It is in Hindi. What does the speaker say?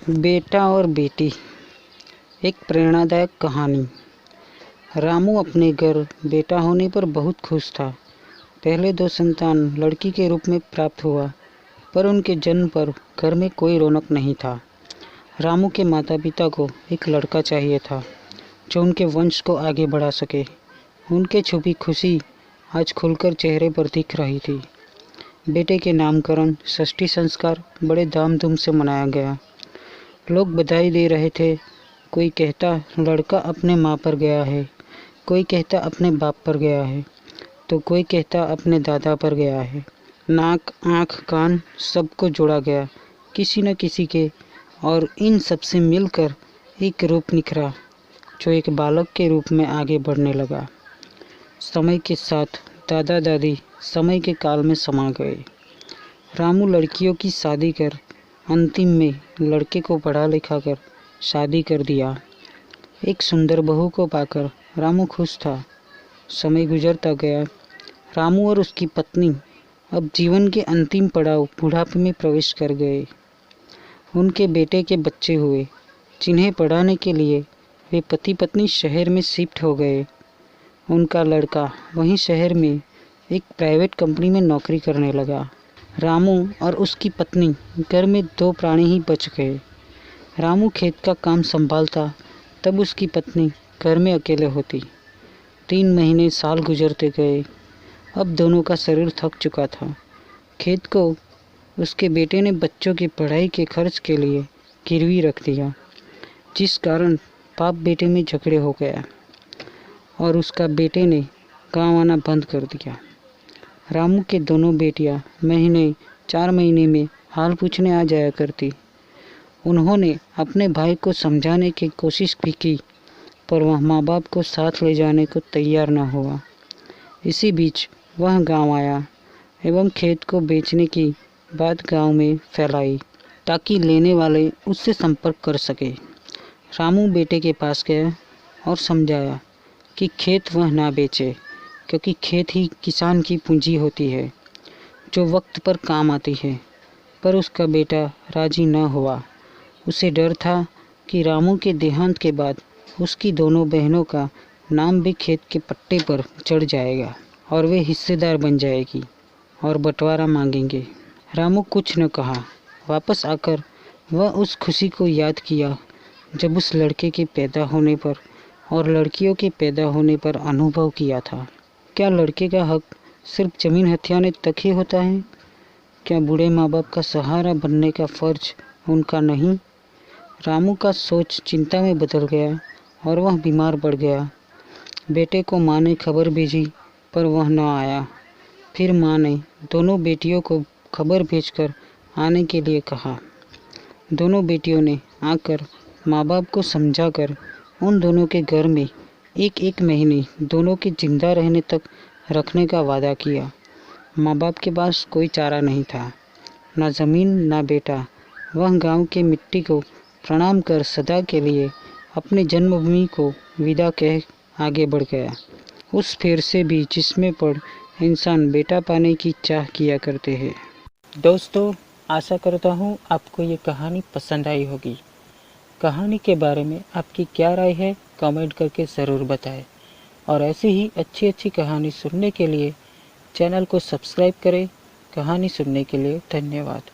बेटा और बेटी, एक प्रेरणादायक कहानी। रामू अपने घर बेटा होने पर बहुत खुश था। पहले 2 संतान लड़की के रूप में प्राप्त हुआ, पर उनके जन्म पर घर में कोई रौनक नहीं था। रामू के माता पिता को एक लड़का चाहिए था जो उनके वंश को आगे बढ़ा सके। उनके छुपी खुशी आज खुलकर चेहरे पर दिख रही थी। बेटे के नामकरण, षष्ठी संस्कार बड़े धामधूम से मनाया गया। लोग बधाई दे रहे थे। कोई कहता लड़का अपने माँ पर गया है, कोई कहता अपने बाप पर गया है, तो कोई कहता अपने दादा पर गया है। नाक, आँख, कान सबको जोड़ा गया किसी न किसी के, और इन सब से मिलकर एक रूप निखरा जो एक बालक के रूप में आगे बढ़ने लगा। समय के साथ दादा दादी समय के काल में समा गए। रामू लड़कियों की शादी कर अंतिम में लड़के को पढ़ा लिखा कर शादी कर दिया। एक सुंदर बहू को पाकर रामू खुश था। समय गुजरता गया। रामू और उसकी पत्नी अब जीवन के अंतिम पड़ाव बुढ़ापे में प्रवेश कर गए। उनके बेटे के बच्चे हुए, जिन्हें पढ़ाने के लिए वे पति पत्नी शहर में शिफ्ट हो गए। उनका लड़का वहीं शहर में एक प्राइवेट कंपनी में नौकरी करने लगा। रामू और उसकी पत्नी घर में 2 प्राणी ही बच गए। रामू खेत का काम संभालता, तब उसकी पत्नी घर में अकेले होती। 3 महीने, साल गुजरते गए। अब दोनों का शरीर थक चुका था। खेत को उसके बेटे ने बच्चों की पढ़ाई के खर्च के लिए गिरवी रख दिया, जिस कारण बाप बेटे में झगड़े हो गया और उसका बेटे ने गाँव आना बंद कर दिया। रामू के दोनों बेटियां 4 महीने में हाल पूछने आ जाया करती। उन्होंने अपने भाई को समझाने की कोशिश भी की, पर वह माँ बाप को साथ ले जाने को तैयार न हुआ। इसी बीच वह गांव आया एवं खेत को बेचने की बात गांव में फैलाई, ताकि लेने वाले उससे संपर्क कर सके। रामू बेटे के पास गया और समझाया कि खेत वह ना बेचे, क्योंकि खेत ही किसान की पूंजी होती है जो वक्त पर काम आती है। पर उसका बेटा राजी न हुआ। उसे डर था कि रामू के देहांत के बाद उसकी दोनों बहनों का नाम भी खेत के पट्टे पर चढ़ जाएगा और वे हिस्सेदार बन जाएगी और बंटवारा मांगेंगे। रामू कुछ न कहा। वापस आकर वह उस खुशी को याद किया जब उस लड़के के पैदा होने पर और लड़कियों के पैदा होने पर अनुभव किया था। क्या लड़के का हक सिर्फ जमीन हथियाने तक ही होता है? क्या बूढ़े माँ बाप का सहारा बनने का फर्ज उनका नहीं? रामू का सोच चिंता में बदल गया और वह बीमार पड़ गया। बेटे को माँ ने खबर भेजी, पर वह न आया। फिर माँ ने दोनों बेटियों को खबर भेजकर आने के लिए कहा। दोनों बेटियों ने आकर माँ बाप को समझाकर उन दोनों के घर में 1 महीने दोनों के जिंदा रहने तक रखने का वादा किया। माँ बाप के पास कोई चारा नहीं था, ना ज़मीन ना बेटा। वह गांव के मिट्टी को प्रणाम कर सदा के लिए अपने जन्मभूमि को विदा कह आगे बढ़ गया, उस फेर से भी जिसमें पर इंसान बेटा पाने की चाह किया करते हैं। दोस्तों, आशा करता हूँ आपको ये कहानी पसंद आई होगी। कहानी के बारे में आपकी क्या राय है, कमेंट करके ज़रूर बताएं। और ऐसी ही अच्छी कहानी सुनने के लिए चैनल को सब्सक्राइब करें। कहानी सुनने के लिए धन्यवाद।